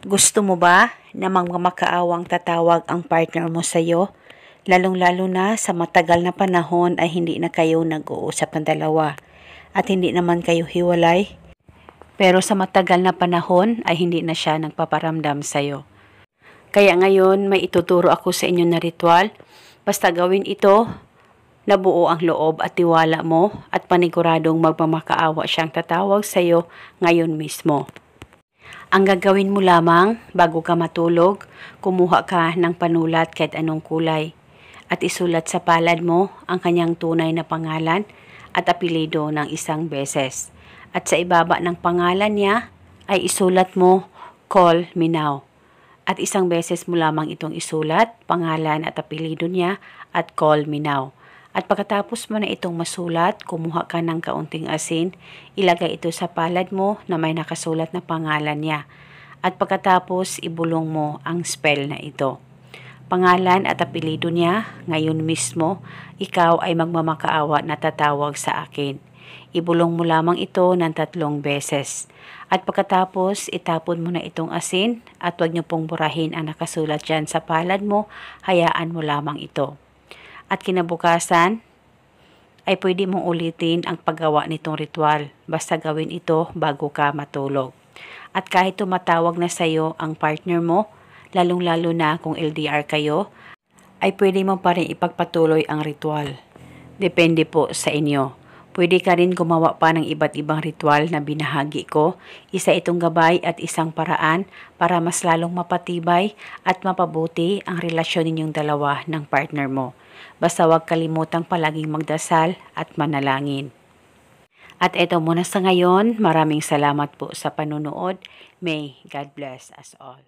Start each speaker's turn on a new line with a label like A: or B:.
A: Gusto mo ba na magmamakaawang tatawag ang partner mo sa'yo? Lalong-lalo na sa matagal na panahon ay hindi na kayo nag-uusap ng dalawa at hindi naman kayo hiwalay. Pero sa matagal na panahon ay hindi na siya nagpaparamdam sa'yo. Kaya ngayon may ituturo ako sa inyo na ritual. Basta gawin ito, nabuo ang loob at tiwala mo at paniguradong magmamakaawa siyang tatawag sa'yo ngayon mismo. Ang gagawin mo lamang bago ka matulog, kumuha ka ng panulat kahit anong kulay at isulat sa palad mo ang kanyang tunay na pangalan at apelido ng isang beses. At sa ibaba ng pangalan niya ay isulat mo, "Call me now." At isang beses mo lamang itong isulat, pangalan at apelido niya at "Call me now." At pagkatapos mo na itong masulat, kumuha ka ng kaunting asin, ilagay ito sa palad mo na may nakasulat na pangalan niya. At pagkatapos, ibulong mo ang spell na ito. Pangalan at apelido niya, ngayon mismo, ikaw ay magmamakaawa na tatawag sa akin. Ibulong mo lamang ito ng 3 beses. At pagkatapos, itapon mo na itong asin at huwag niyo pong burahin ang nakasulat dyan sa palad mo, hayaan mo lamang ito. At kinabukasan ay pwede mong ulitin ang paggawa nitong ritual. Basta gawin ito bago ka matulog. At kahit tumatawag na sa'yo ang partner mo, lalong-lalo na kung LDR kayo, ay pwede mo pa rin ipagpatuloy ang ritual. Depende po sa inyo. Pwede ka rin gumawa pa ng iba't ibang ritual na binahagi ko. Isa itong gabay at isang paraan para mas lalong mapatibay at mapabuti ang relasyon ninyong dalawa ng partner mo. Basta huwag kalimutang palaging magdasal at manalangin. At eto muna sa ngayon, maraming salamat po sa panunood. May God bless us all.